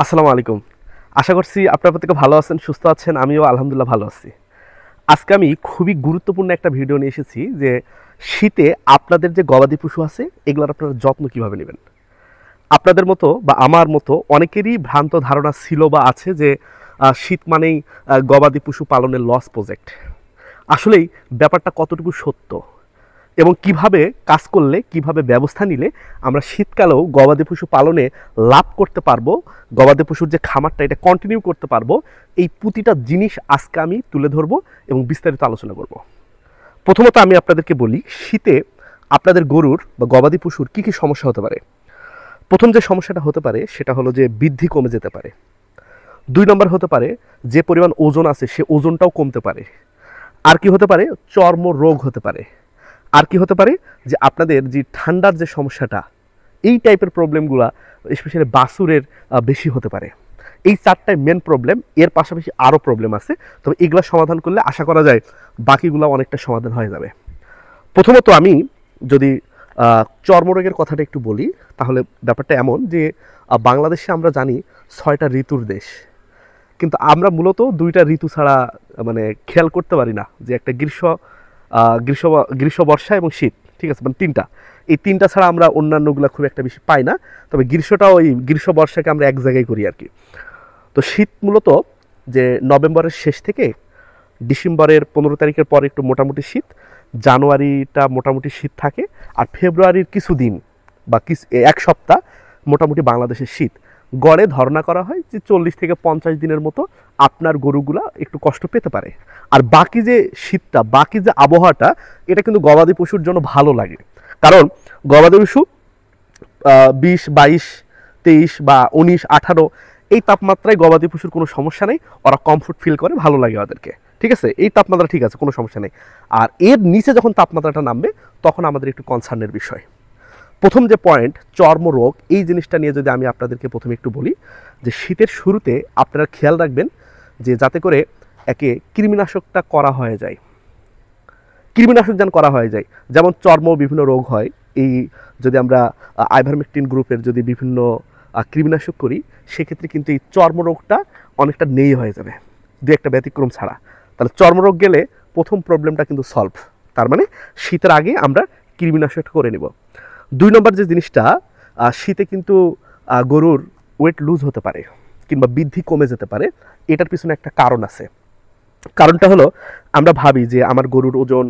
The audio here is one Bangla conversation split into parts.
আসসালামু আলাইকুম। আশা করছি আপনারা প্রত্যেকে ভালো আছেন, সুস্থ আছেন। আমিও আলহামদুলিল্লাহ ভালো আছি। আজকে আমি খুবই গুরুত্বপূর্ণ একটা ভিডিও নিয়ে এসেছি যে শীতে আপনাদের যে গবাদি পশু আছে এগুলোর আপনারা যত্ন কিভাবে নেবেন। আপনাদের মতো বা আমার মতো অনেকেরই ভ্রান্ত ধারণা ছিল বা আছে যে শীত মানেই গবাদি পশু পালনের লস প্রজেক্ট। আসলেই ব্যাপারটা কতটুকু সত্য এবং কিভাবে কাজ করলে, কিভাবে ব্যবস্থা নিলে আমরা শীতকালেও গবাদি পশু পালনে লাভ করতে পারবো, গবাদি পশুর যে খামারটা এটা কন্টিনিউ করতে পারবো, এই প্রতিটা জিনিস আজকে আমি তুলে ধরবো এবং বিস্তারিত আলোচনা করব। প্রথমত আমি আপনাদেরকে বলি, শীতে আপনাদের গরুর বা গবাদি পশুর কী কী সমস্যা হতে পারে। প্রথম যে সমস্যাটা হতে পারে সেটা হলো যে বৃদ্ধি কমে যেতে পারে। 2 নম্বর হতে পারে যে পরিমাণ ওজন আছে সে ওজনটাও কমতে পারে। আর কি হতে পারে, চর্ম রোগ হতে পারে। আর কি হতে পারে যে আপনাদের যে ঠান্ডার যে সমস্যাটা, এই টাইপের প্রবলেমগুলো স্পেশালি বাছুরের বেশি হতে পারে। এই 4টাই মেন প্রবলেম। এর পাশাপাশি আরও প্রবলেম আছে, তবে এগুলো সমাধান করলে আশা করা যায় বাকিগুলো অনেকটা সমাধান হয়ে যাবে। প্রথমত আমি যদি চর্মরোগের কথাটা একটু বলি, তাহলে ব্যাপারটা এমন যে বাংলাদেশে আমরা জানি 6টা ঋতুর দেশ, কিন্তু আমরা মূলত 2টা ঋতু ছাড়া মানে খেয়াল করতে পারি না যে একটা গ্রীষ্ম বর্ষা এবং শীত, ঠিক আছে, মানে 3টা। এই 3টা ছাড়া আমরা অন্যান্যগুলো খুব একটা বেশি পাই না। তবে গ্রীষ্মটাও ওই গ্রীষ্ম বর্ষাকে আমরা এক জায়গায় করি আর কি। তো শীত মূলত যে নভেম্বরের শেষ থেকে ডিসেম্বরের 15 তারিখের পর একটু মোটামুটি শীত, জানুয়ারিটা মোটামুটি শীত থাকে, আর ফেব্রুয়ারির কিছু দিন বা এক সপ্তাহ মোটামুটি বাংলাদেশের শীত। গড়ে ধারণা করা হয় যে 40 থেকে 50 দিনের মতো আপনার গরুগুলা একটু কষ্ট পেতে পারে। আর বাকি যে শীতটা, বাকি যে আবহাওয়াটা, এটা কিন্তু গবাদি পশুর জন্য ভালো লাগে। কারণ গবাদি পশু 20, 22, 23 বা 19, 18 এই তাপমাত্রায় গবাদি পশুর কোনো সমস্যা নেই। ওরা কমফোর্ট ফিল করে, ভালো লাগে ওদেরকে, ঠিক আছে, এই তাপমাত্রা ঠিক আছে, কোনো সমস্যা নেই। আর এর নিচে যখন তাপমাত্রাটা নামবে তখন আমাদের একটু কনসার্নের বিষয়। প্রথম যে পয়েন্ট, চর্মরোগ, এই জিনিসটা নিয়ে যদি আমি আপনাদেরকে প্রথমে একটু বলি যে শীতের শুরুতে আপনারা খেয়াল রাখবেন যে যাতে করে একে কৃমিনাশকটা করা হয়ে যায়, কৃমিনাশক যেন করা হয়ে যায়। যেমন চর্ম বিভিন্ন রোগ হয়, এই যদি আমরা আইভারমেকটিন গ্রুপের যদি বিভিন্ন কৃমিনাশক করি, সেক্ষেত্রে কিন্তু এই চর্মরোগটা অনেকটা নেই হয়ে যাবে, দু একটা ব্যতিক্রম ছাড়া। তাহলে চর্মরোগ গেলে প্রথম প্রবলেমটা কিন্তু সলভ। তার মানে শীতের আগে আমরা কৃমিনাশকটা করে নেব। 2 নম্বর যে জিনিসটা, শীতে কিন্তু গরুর ওয়েট লুজ হতে পারে কিংবা বৃদ্ধি কমে যেতে পারে। এটার পিছনে একটা কারণ আছে। কারণটা হলো, আমরা ভাবি যে আমার গরুর ওজন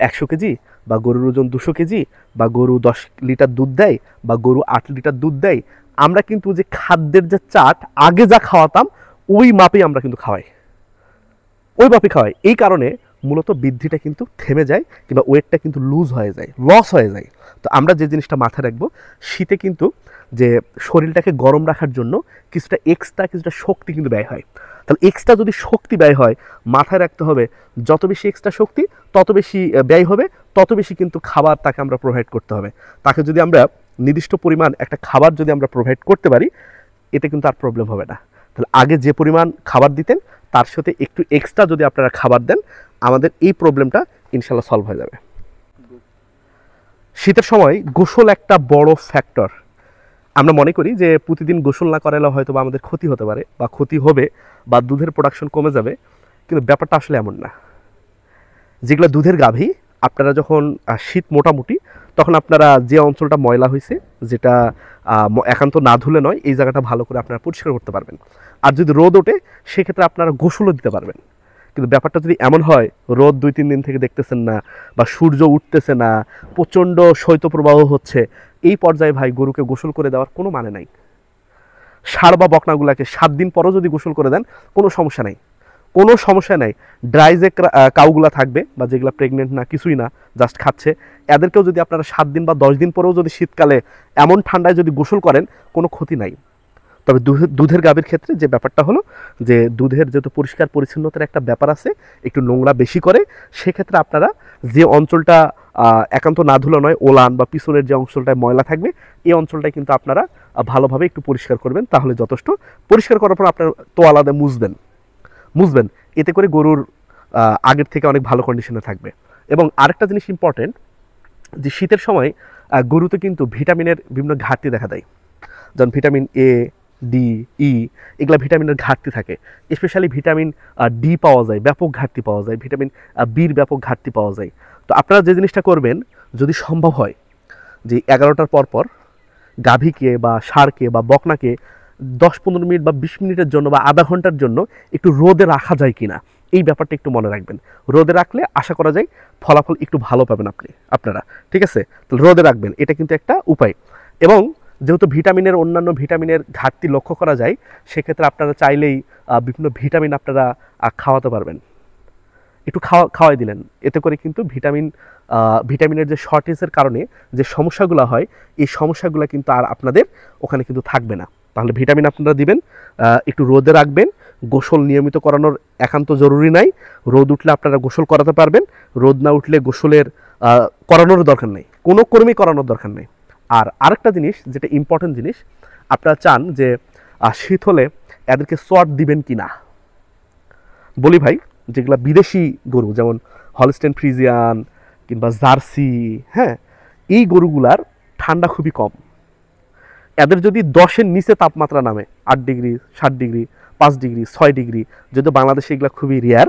100 কেজি, বা গরুর ওজন 200 কেজি, বা গরু 10 লিটার দুধ দেয়, বা গরু 8 লিটার দুধ দেয়। আমরা কিন্তু যে খাদ্যের যে চাট আগে যা খাওয়াতাম ওই মাপেই আমরা কিন্তু খাওয়াই, ওই মাপে খাওয়াই। এই কারণে মূলত বৃদ্ধিটা কিন্তু থেমে যায় কিংবা ওয়েটটা কিন্তু লুজ হয়ে যায়, লস হয়ে যায়। তো আমরা যে জিনিসটা মাথায় রাখবো, শীতে কিন্তু যে শরীরটাকে গরম রাখার জন্য কিছুটা শক্তি কিন্তু ব্যয় হয়। তাহলে এক্সট্রা যদি শক্তি ব্যয় হয়, মাথায় রাখতে হবে যত বেশি এক্সট্রা শক্তি তত বেশি ব্যয় হবে, তত বেশি কিন্তু খাবার তাকে আমরা প্রোভাইড করতে হবে। তাকে যদি আমরা নির্দিষ্ট পরিমাণ একটা খাবার যদি আমরা প্রোভাইড করতে পারি, এতে কিন্তু আর প্রবলেম হবে না। তাহলে আগে যে পরিমাণ খাবার দিতেন তার সাথে একটু এক্সট্রা যদি আপনারা খাবার দেন, আমাদের এই প্রবলেমটা ইনশাল্লাহ সলভ হয়ে যাবে। শীতের সময় গোসল একটা বড় ফ্যাক্টর। আমরা মনে করি যে প্রতিদিন গোসল না করালে হয়তো বা আমাদের ক্ষতি হতে পারে বা ক্ষতি হবে বা দুধের প্রোডাকশন কমে যাবে, কিন্তু ব্যাপারটা আসলে এমন না। যেগুলো দুধের গাভী, আপনারা যখন শীত মোটামুটি, তখন আপনারা যে অঞ্চলটা ময়লা হয়েছে, যেটা একান্ত না ধুলে নয়, এই জায়গাটা ভালো করে আপনারা পরিষ্কার করতে পারবেন। আর যদি রোদ ওঠে সেক্ষেত্রে আপনারা গোসলও দিতে পারবেন। কিন্তু ব্যাপারটা যদি এমন হয় রোদ 2-3 দিন থেকে দেখতেছেন না, বা সূর্য উঠতেছে না, প্রচণ্ড শৈত্যপ্রবাহ হচ্ছে, এই পর্যায়ে ভাই গরুকে গোসল করে দেওয়ার কোনো মানে নাই। ষাঁড় বা বকনাগুলাকে 7 দিন পরও যদি গোসল করে দেন কোনো সমস্যা নাই, কোনো সমস্যা নাই। ড্রাই যে কাউগুলা থাকবে বা যেগুলো প্রেগনেন্ট না, কিছুই না, জাস্ট খাচ্ছে, এদেরকেও যদি আপনারা 7 দিন বা 10 দিন পরেও যদি শীতকালে এমন ঠান্ডায় যদি গোসল করেন, কোনো ক্ষতি নাই। তবে দুধের গাভীর ক্ষেত্রে যে ব্যাপারটা হলো যে দুধের যেহেতু পরিষ্কার পরিচ্ছন্নতার একটা ব্যাপার আছে, একটু নোংরা বেশি করে, সেক্ষেত্রে আপনারা যে অঞ্চলটা একান্ত না ধুলো নয়, ওলান বা পিছনের যে অঞ্চলটায় ময়লা থাকবে, এই অঞ্চলটায় কিন্তু আপনারা ভালোভাবে একটু পরিষ্কার করবেন, তাহলে যথেষ্ট। পরিষ্কার করার পর আপনার তোয়ালাতে মুছবেন, এতে করে গরুর আগের থেকে অনেক ভালো কন্ডিশনে থাকবে। এবং আরেকটা জিনিস ইম্পর্টেন্ট, যে শীতের সময় গরুতে কিন্তু ভিটামিনের বিভিন্ন ঘাটতি দেখা দেয়। যেমন ভিটামিন এ, ডি, ই, এগুলা ভিটামিনের ঘাটতি থাকে। স্পেশালি ভিটামিন ডি পাওয়া যায়, ব্যাপক ঘাটতি পাওয়া যায়, ভিটামিন বির ব্যাপক ঘাটতি পাওয়া যায়। তো আপনারা যে জিনিসটা করবেন, যদি সম্ভব হয় যে 11টার পর গাভীকে বা ষাঁড়কে বা বকনাকে 10-15 মিনিট বা 20 মিনিটের জন্য বা আধা ঘন্টার জন্য একটু রোদে রাখা যায় কিনা, এই ব্যাপারটা একটু মনে রাখবেন। রোদে রাখলে আশা করা যায় ফলাফল একটু ভালো পাবেন আপনারা, ঠিক আছে? তো রোদে রাখবেন, এটা কিন্তু একটা উপায়। এবং যেহেতু অন্যান্য ভিটামিনের ঘাটতি লক্ষ্য করা যায়, সেক্ষেত্রে আপনারা চাইলেই বিভিন্ন ভিটামিন আপনারা খাওয়াতে পারবেন। একটু খাওয়াই দিলেন, এতে করে কিন্তু ভিটামিনের যে শর্টেজের কারণে যে সমস্যাগুলো হয়, এই সমস্যাগুলো কিন্তু আর আপনাদের ওখানে কিন্তু থাকবে না। তাহলে ভিটামিন আপনারা দিবেন, একটু রোদে রাখবেন। গোসল নিয়মিত করানোর একান্ত জরুরি নাই। রোদ উঠলে আপনারা গোসল করাতে পারবেন, রোদ না উঠলে গোসলের করানোর দরকার নেই, কোনো কর্মী করানোর দরকার নেই। আর আরেকটা জিনিস, যেটা ইম্পর্টেন্ট জিনিস, আপনারা চান যে শীত হলে এদেরকে শর্ট দিবেন কি না। বলি ভাই, যেগুলো বিদেশি গরু, যেমন হলস্টেইন ফ্রিজিয়ান কিংবা জার্সি, হ্যাঁ, এই গরুগুলার ঠান্ডা খুবই কম। এদের যদি 10-এর নিচে তাপমাত্রা নামে, 8 ডিগ্রি, 7 ডিগ্রি, 5 ডিগ্রি, 6 ডিগ্রি, যদি বাংলাদেশে এগুলো খুবই রেয়ার,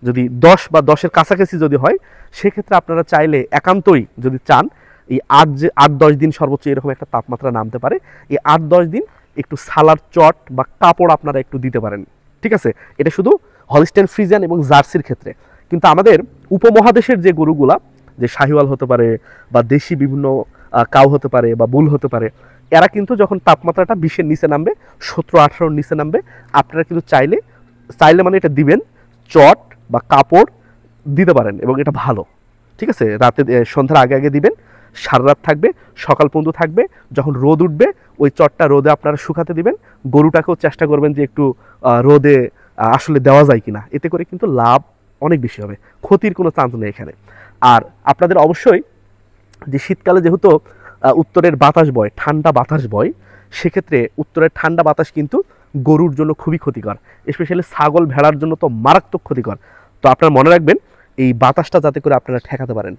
যদি 10 বা 10-এর কাছাকাছি যদি হয়, সেক্ষেত্রে আপনারা চাইলে একান্তই যদি চান, এই 8-10 দিন সর্বোচ্চ এরকম একটা তাপমাত্রা নামতে পারে, এই 8-10 দিন একটু সালার চট বা কাপড় আপনারা একটু দিতে পারেন, ঠিক আছে? এটা শুধু হলস্টেইন ফ্রিজিয়ান এবং জার্সির ক্ষেত্রে। কিন্তু আমাদের উপমহাদেশের যে গরুগুলা, যে শাহিওয়াল হতে পারে বা দেশি বিভিন্ন কাউ হতে পারে বা বুল হতে পারে, এরা কিন্তু যখন তাপমাত্রাটা 20-এর নিচে নামবে, 17-18-র নিচে নামবে, আপনারা কিন্তু চাইলে মানে এটা দিবেন, চট বা কাপড় দিতে পারেন, এবং এটা ভালো, ঠিক আছে? রাতে সন্ধ্যার আগে দিবেন, সারা রাত থাকবে, সকাল পর্যন্ত থাকবে। যখন রোদ উঠবে, ওই চটটা রোদে আপনারা শুকাতে দিবেন। গরুটাকেও চেষ্টা করবেন যে একটু রোদে আসলে দেওয়া যায় কিনা, এতে করে কিন্তু লাভ অনেক বেশি হবে, ক্ষতির কোনো চান্স নেই এখানে। আর আপনাদের অবশ্যই যে শীতকালে যেহেতু উত্তরের বাতাস বয়, ঠান্ডা বাতাস বয়, সেক্ষেত্রে উত্তরের ঠান্ডা বাতাস কিন্তু গরুর জন্য খুবই ক্ষতিকর, স্পেশালি ছাগল ভেড়ার জন্য তো মারাত্মক ক্ষতিকর। তো আপনারা মনে রাখবেন, এই বাতাসটা যাতে করে আপনারা ঠেকাতে পারেন,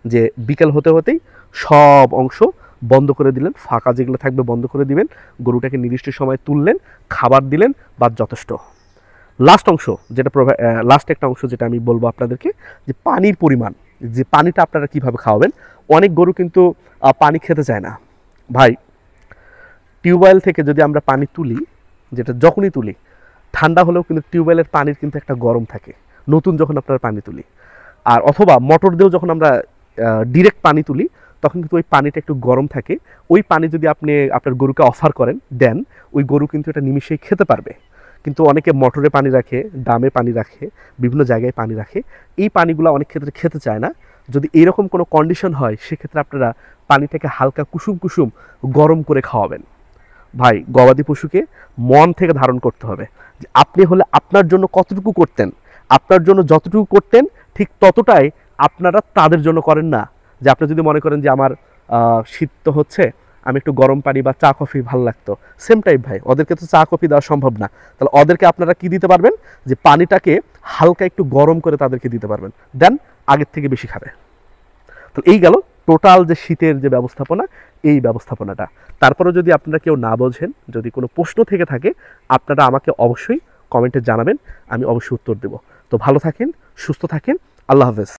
যে বিকেল হতে হতেই সব অংশ বন্ধ করে দিলেন, ফাঁকা যেগুলো থাকবে বন্ধ করে দিবেন, গরুটাকে নির্দিষ্ট সময় তুললেন, খাবার দিলেন, বা যথেষ্ট। লাস্ট একটা অংশ যেটা আমি বলবো আপনাদেরকে, যে পানির পরিমাণ, যে পানিটা আপনারা কিভাবে খাওয়াবেন। অনেক গরু কিন্তু পানি খেতে চায় না ভাই। টিউবওয়েল থেকে যদি আমরা পানি তুলি, যেটা যখনই তুলি ঠান্ডা হলেও কিন্তু টিউবওয়েলের পানির কিন্তু একটা গরম থাকে, নতুন যখন আপনারা পানি তুলি। আর অথবা মোটর দিয়েও যখন আমরা ডিরেক্ট পানি তুলি, তখন কিন্তু ওই পানিটা একটু গরম থাকে। ওই পানি যদি আপনি আপনার গরুকে অফার দেন, ওই গরু কিন্তু এটা নিমিশেই খেতে পারবে। কিন্তু অনেকে মোটরে পানি রাখে, ড্রামে পানি রাখে, বিভিন্ন জায়গায় পানি রাখে, এই পানিগুলো অনেক ক্ষেত্রে খেতে চায় না। যদি এইরকম কোনো কন্ডিশন হয়, সেক্ষেত্রে আপনারা পানিটাকে হালকা কুসুম কুসুম গরম করে খাওয়াবেন। ভাই, গবাদি পশুকে মন থেকে ধারণ করতে হবে যে আপনি হলে আপনার জন্য কতটুকু করতেন, আপনার জন্য যতটুকু করতেন ঠিক ততটাই আপনারা তাদের জন্য করেন না। যে আপনি যদি মনে করেন যে আমার শীত তো হচ্ছে, আমি একটু গরম পানি বা চা কফি ভালো লাগতো, সেম টাইপ ভাই, ওদেরকে তো চা কফি দেওয়া সম্ভব না। তাহলে ওদেরকে আপনারা কি দিতে পারবেন, যে পানিটাকে হালকা একটু গরম করে তাদেরকে দিতে পারবেন, দেন আগের থেকে বেশি খাবে। তো এই গেল টোটাল যে শীতের যে ব্যবস্থাপনা, এই ব্যবস্থাপনাটা। তারপরে যদি আপনারা কেউ না বোঝেন, যদি কোনো প্রশ্ন থেকে থাকে, আপনারা আমাকে অবশ্যই কমেন্টে জানাবেন, আমি অবশ্যই উত্তর দেব। তো ভালো থাকেন, সুস্থ থাকেন, আল্লাহ হাফেজ।